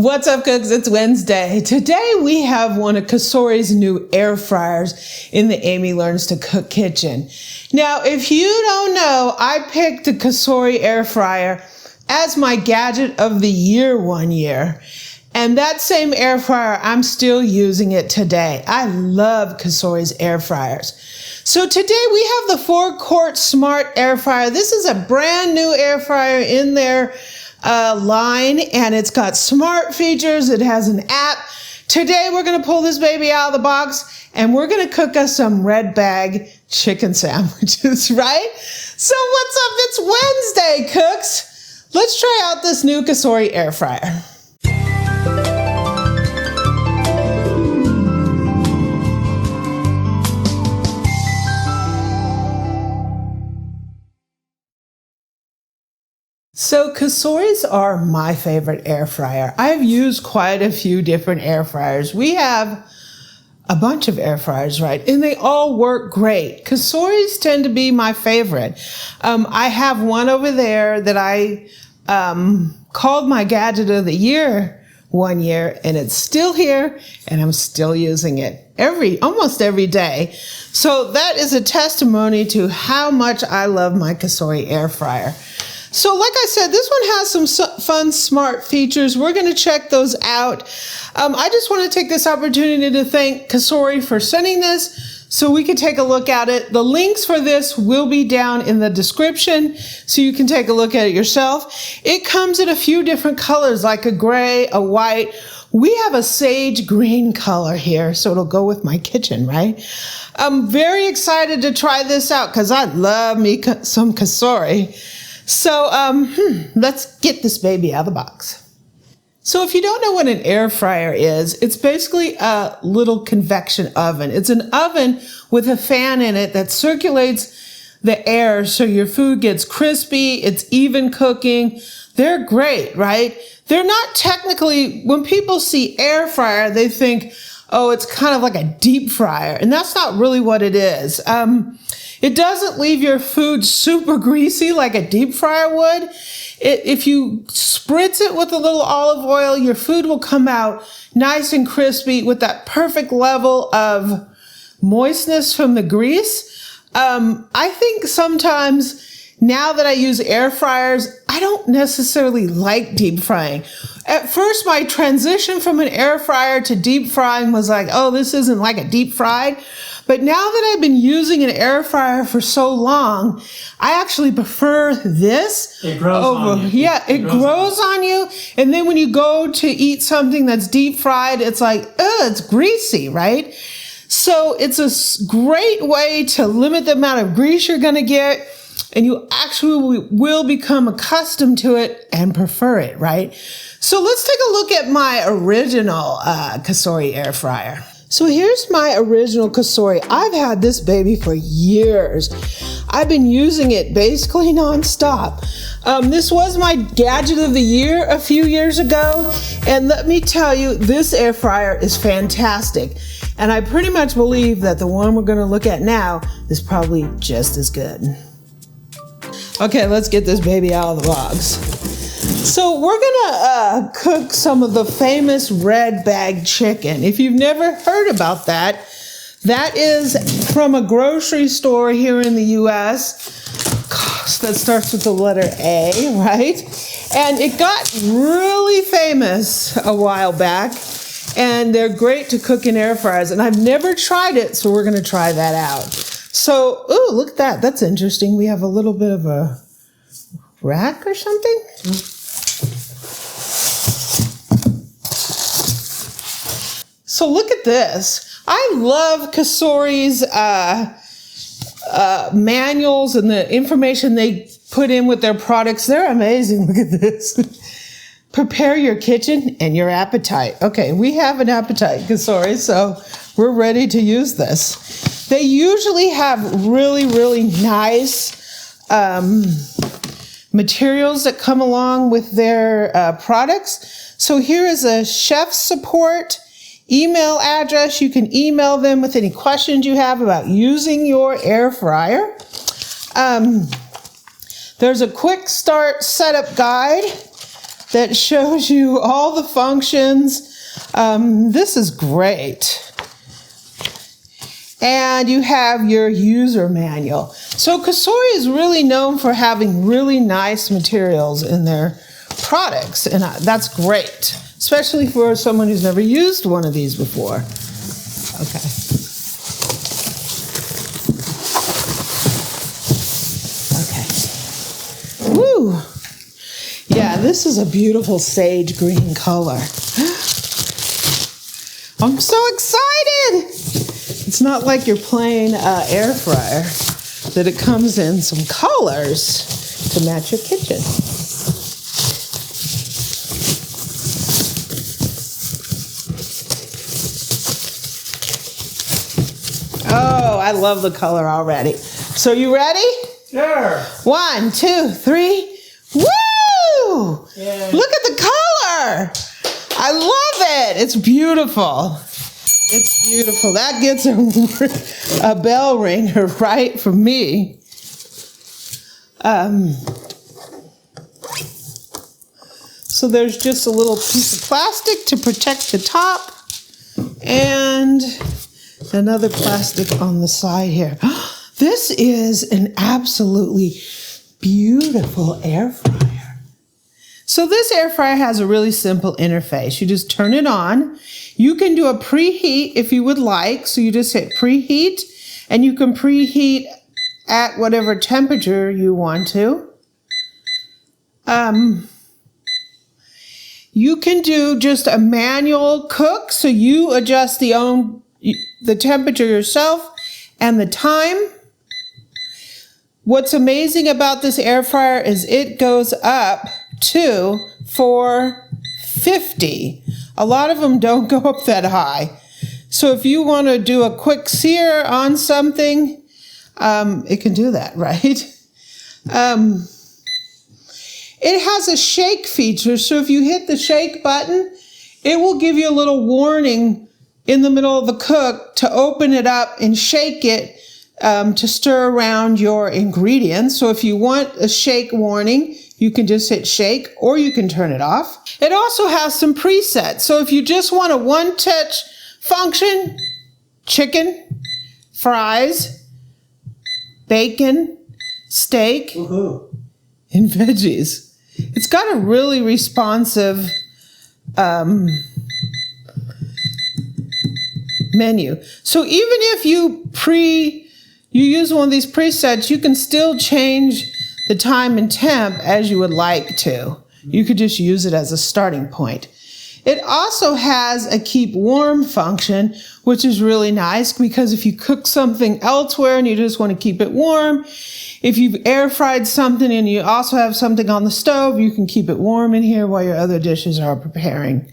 What's up, cooks? It's Wednesday. Today we have one of Cosori's new air fryers in the Amy Learns to Cook kitchen. Now, if you don't know, I picked the Cosori Air Fryer as my gadget of the year one year. And that same air fryer, I'm still using it today. I love Cosori's air fryers. So today we have the Cosori Smart Air Fryer. This is a brand new air fryer in their line, and it's got smart features. It has an app. Today we're going to pull this baby out of the box and we're going to cook us some red bag chicken sandwiches, right? So what's up? It's Wednesday, cooks. Let's try out this new Cosori air fryer. So Cosoris are my favorite air fryer. I've used quite a few different air fryers. We have a bunch of air fryers, right? And they all work great. Cosoris tend to be my favorite. I have one over there that I called my gadget of the year one year, and it's still here, and I'm still using it almost every day. So that is a testimony to how much I love my Cosori air fryer. So like I said, this one has some fun, smart features. We're going to check those out. I just want to take this opportunity to thank Cosori for sending this so we can take a look at it. The links for this will be down in the description so you can take a look at it yourself. It comes in a few different colors, like a gray, a white. We have a sage green color here, so it'll go with my kitchen, right? I'm very excited to try this out because I love me some Cosori. So let's get this baby out of the box. So if you don't know what an air fryer is, it's basically a little convection oven. It's an oven with a fan in it that circulates the air so your food gets crispy, it's even cooking. They're great, right? They're not technically, when people see air fryer, they think, oh, it's kind of like a deep fryer. And that's not really what it is. It doesn't leave your food super greasy like a deep fryer would. If you spritz it with a little olive oil, your food will come out nice and crispy with that perfect level of moistness from the grease. I think sometimes now that I use air fryers, I don't necessarily like deep frying. At first, my transition from an air fryer to deep frying was like, oh, this isn't like a deep fried. But now that I've been using an air fryer for so long, I actually prefer this. It grows on you. Yeah, it grows on you. And then when you go to eat something that's deep fried, it's like, it's greasy, right? So it's a great way to limit the amount of grease you're going to get. And you actually will become accustomed to it and prefer it, right? So let's take a look at my original Cosori air fryer. So here's my original Cosori. I've had this baby for years. I've been using it basically nonstop. This was my gadget of the year a few years ago. And let me tell you, this air fryer is fantastic. And I pretty much believe that the one we're gonna look at now is probably just as good. Okay, let's get this baby out of the box. So we're gonna cook some of the famous red bag chicken. If you've never heard about that, that is from a grocery store here in the US. Gosh, that starts with the letter A, right? And it got really famous a while back, and they're great to cook in air fryers. And I've never tried it, so we're gonna try that out. So, ooh, look at that. That's interesting. We have a little bit of a rack or something. So look at this. I love Cosori's manuals and the information they put in with their products. They're amazing. Look at this. Prepare your kitchen and your appetite. Okay, we have an appetite, Cosori, so we're ready to use this. They usually have really, really nice materials that come along with their products. So here is a chef support email address. You can email them with any questions you have about using your air fryer. There's a quick start setup guide that shows you all the functions. This is great. And you have your user manual. So Cosori is really known for having really nice materials in their products, and that's great, especially for someone who's never used one of these before. Okay. Okay. Woo! Yeah, this is a beautiful sage green color. I'm so excited! It's not like your plain air fryer, that it comes in some colors to match your kitchen. Oh, I love the color already. So you ready? Sure. 1, 2, 3. Woo! Yeah. Look at the color! I love it. It's beautiful. It's beautiful. That gets a bell ringer right from me. So there's just a little piece of plastic to protect the top and another plastic on the side here. This is an absolutely beautiful air fryer. So this air fryer has a really simple interface. You just turn it on. You can do a preheat if you would like. So you just hit preheat, and you can preheat at whatever temperature you want to. You can do just a manual cook, so you adjust the temperature yourself and the time. What's amazing about this air fryer is it goes up to 450. A lot of them don't go up that high. So if you want to do a quick sear on something, it can do that, right? It has a shake feature, so if you hit the shake button, it will give you a little warning in the middle of the cook to open it up and shake it to stir around your ingredients. So if you want a shake warning, you can just hit shake, or you can turn it off. It also has some presets. So if you just want a one-touch function, chicken, fries, bacon, steak, and veggies. It's got a really responsive menu. So even if you use one of these presets, you can still change the time and temp as you would like to. You could just use it as a starting point. It also has a keep warm function, which is really nice because if you cook something elsewhere and you just want to keep it warm, if you've air fried something and you also have something on the stove, you can keep it warm in here while your other dishes are preparing.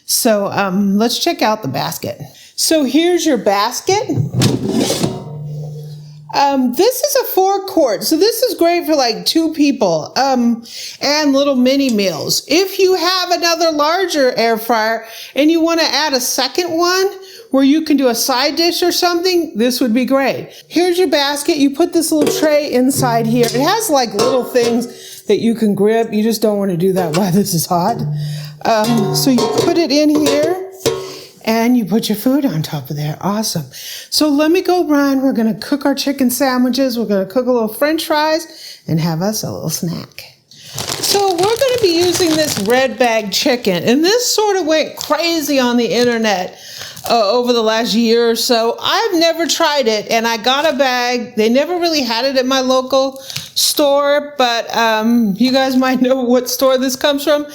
So let's check out the basket. So here's your basket. This is a 4-quart, so this is great for like 2 people and little mini meals. If you have another larger air fryer and you want to add a second one where you can do a side dish or something, this would be great. Here's your basket. You put this little tray inside here. It has like little things that you can grip. You just don't want to do that while this is hot. So you put it in here. And you put your food on top of there. Awesome. So let me go run. We're going to cook our chicken sandwiches. We're going to cook a little French fries and have us a little snack. So we're going to be using this red bag chicken. And this sort of went crazy on the internet over the last year or so. I've never tried it, and I got a bag. They never really had it at my local store, but you guys might know what store this comes from.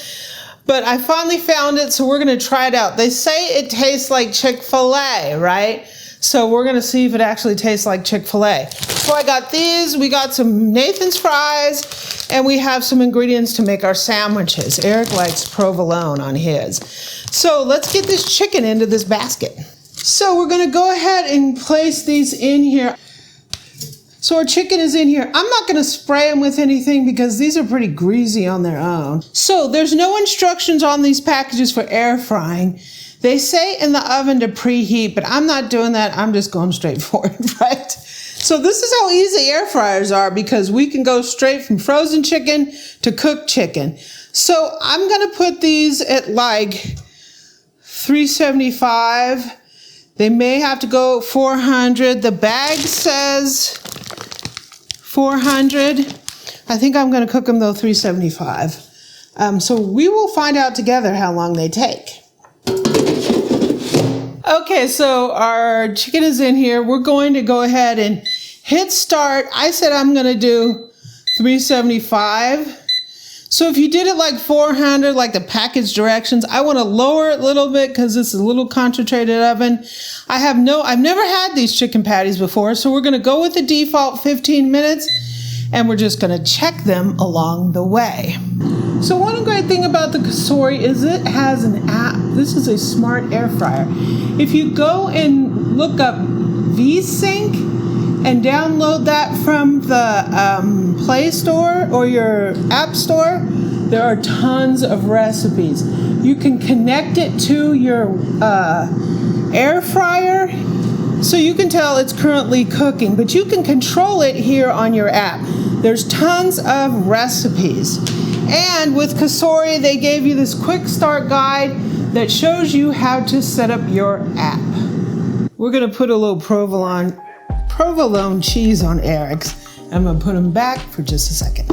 But I finally found it, so we're going to try it out. They say it tastes like Chick-fil-A, right? So we're going to see if it actually tastes like Chick-fil-A. So I got these. We got some Nathan's fries, and we have some ingredients to make our sandwiches. Eric likes provolone on his. So let's get this chicken into this basket. So we're going to go ahead and place these in here. So our chicken is in here. I'm not going to spray them with anything because these are pretty greasy on their own. So there's no instructions on these packages for air frying. They say in the oven to preheat, but I'm not doing that. I'm just going straight for it, right? So this is how easy air fryers are because we can go straight from frozen chicken to cooked chicken. So I'm gonna put these at like 375. They may have to go 400. The bag says 400. I think I'm gonna cook them though 375. So we will find out together how long they take. Okay, so our chicken is in here. We're going to go ahead and hit start. I said I'm gonna do 375. So if you did it like 400, like the package directions, I want to lower it a little bit because this is a little concentrated oven. I've never had these chicken patties before, so we're going to go with the default 15 minutes, and we're just going to check them along the way. So one great thing about the Cosori is it has an app. This is a smart air fryer. If you go and look up VSync, and download that from the Play Store or your App Store, there are tons of recipes. You can connect it to your air fryer, so you can tell it's currently cooking, but you can control it here on your app. There's tons of recipes. And with Cosori, they gave you this quick start guide that shows you how to set up your app. We're gonna put a little provolone cheese on Eric's. I'm gonna put them back for just a second.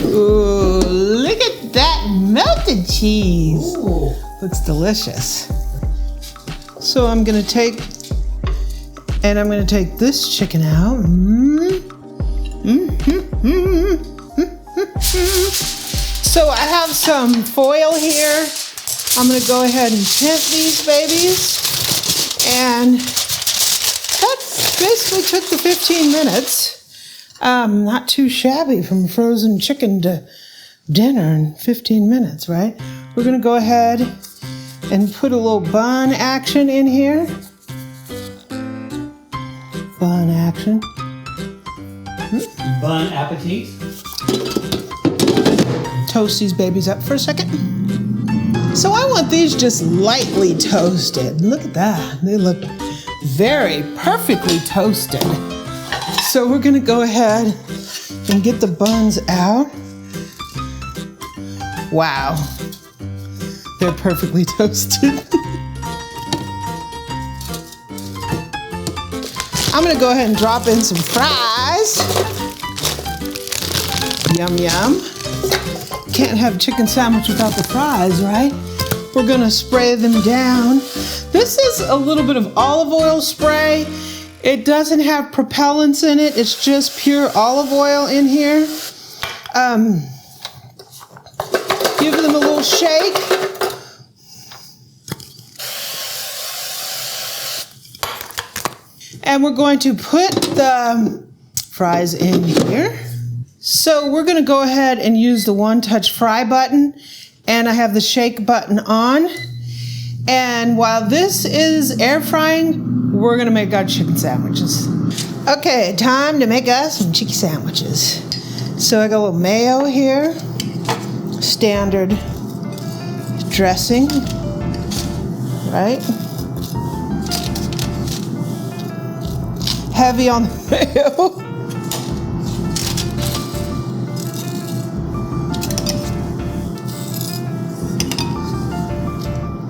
Ooh, look at that melted cheese. Ooh. Looks delicious. So I'm gonna take this chicken out. So I have some foil here. I'm gonna go ahead and tint these babies, and basically took the 15 minutes. Not too shabby from frozen chicken to dinner in 15 minutes, right? We're gonna go ahead and put a little bun action in here. Bun action. Bon appetit. Toast these babies up for a second. So I want these just lightly toasted. Look at that, they look very perfectly toasted. So we're gonna go ahead and get the buns out. Wow, they're perfectly toasted. I'm gonna go ahead and drop in some fries. Yum, yum. Can't have a chicken sandwich without the fries, right? We're gonna spray them down. This is a little bit of olive oil spray. It doesn't have propellants in it. It's just pure olive oil in here. Give them a little shake. And we're going to put the fries in here. So we're gonna go ahead and use the one-touch fry button, and I have the shake button on. And while this is air frying, we're gonna make our chicken sandwiches. Okay, time to make us some chicken sandwiches. So I got a little mayo here, standard dressing, right? Heavy on the mayo.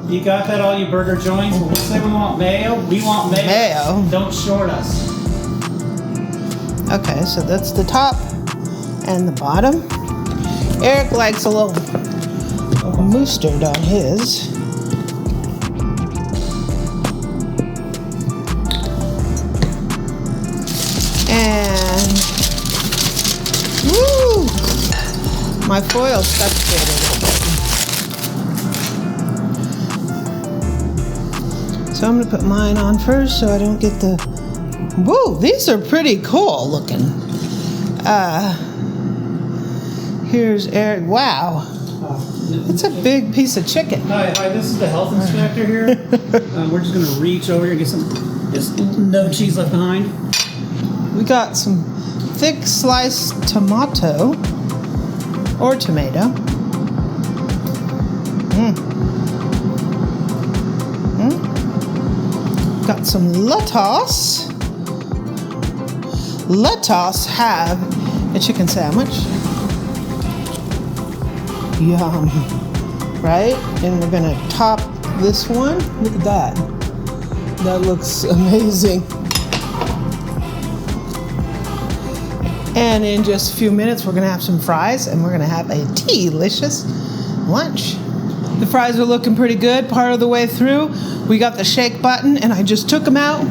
You got that, all you burger joints? When we say we want mayo, we want mayo. Mayo. Don't short us. Okay, so that's the top and the bottom. Eric likes a little mustard on his. And, woo! My foil stuck to it a little bit. So I'm gonna put mine on first so I don't get the, whoa, these are pretty cool looking. Here's Eric, wow. It's a big piece of chicken. Hi, this is the health inspector here. We're just gonna reach over here and get some, just no cheese left behind. We got some thick sliced tomato or tomato. Got some lettuce. Lettuce have a chicken sandwich. Yum. Right? And we're gonna top this one. Look at that. That looks amazing. And in just a few minutes, we're gonna have some fries and we're gonna have a delicious lunch. The fries are looking pretty good part of the way through. We got the shake button and I just took them out,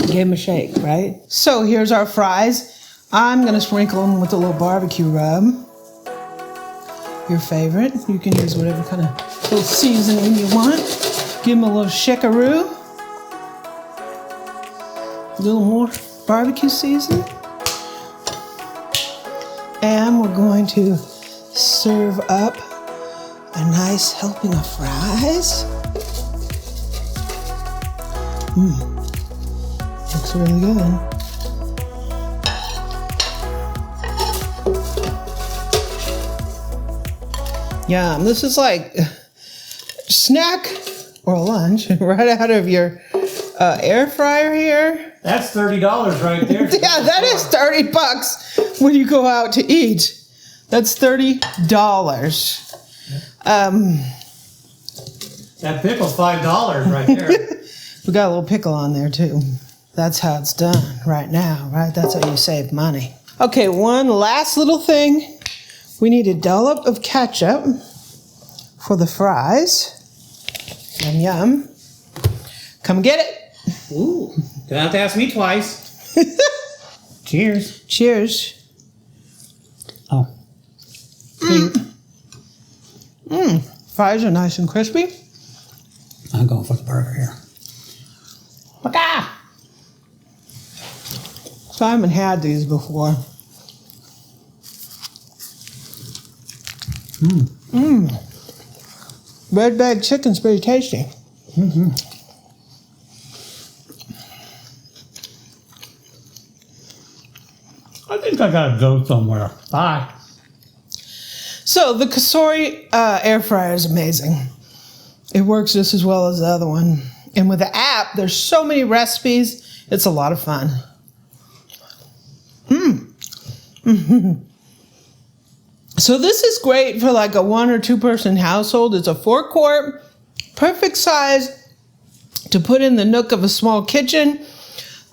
gave them a shake, right? So here's our fries. I'm gonna sprinkle them with a little barbecue rub. Your favorite. You can use whatever kind of little seasoning you want. Give them a little shakaroo. A little more barbecue seasoning. And we're going to serve up a nice helping of fries. Looks really good. Yum. This is like a snack or a lunch right out of your air fryer here. That's $30 right there. Yeah, that is $30 when you go out to eat. That's $30. That pickle's $5 right there. We got a little pickle on there too. That's how it's done right now, right? That's how you save money. Okay, one last little thing. We need a dollop of ketchup for the fries. Yum, yum. Come get it. Ooh, don't have to ask me twice. Cheers. Cheers. Oh. Fries are nice and crispy. I'm going for the burger here. So I haven't had these before. Red bag chicken's pretty tasty. I think I gotta go somewhere. Bye. So the Cosori Air Fryer is amazing. It works just as well as the other one. And with the app, there's so many recipes. It's a lot of fun. So this is great for like a 1 or 2 person household. It's a 4-quart, perfect size to put in the nook of a small kitchen,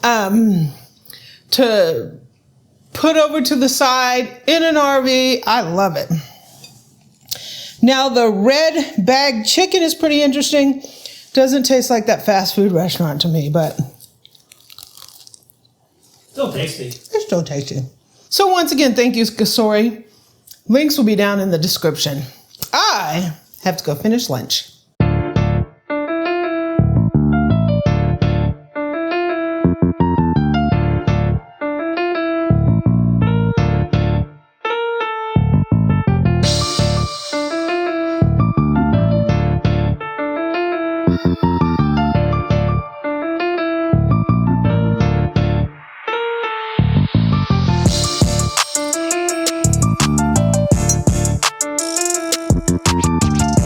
to put over to the side in an RV. I love it. Now the red bag chicken is pretty interesting. Doesn't taste like that fast food restaurant to me, but Still tasty. it's still tasty. So once again, thank you, Cosori. Links will be down in the description. I have to go finish lunch.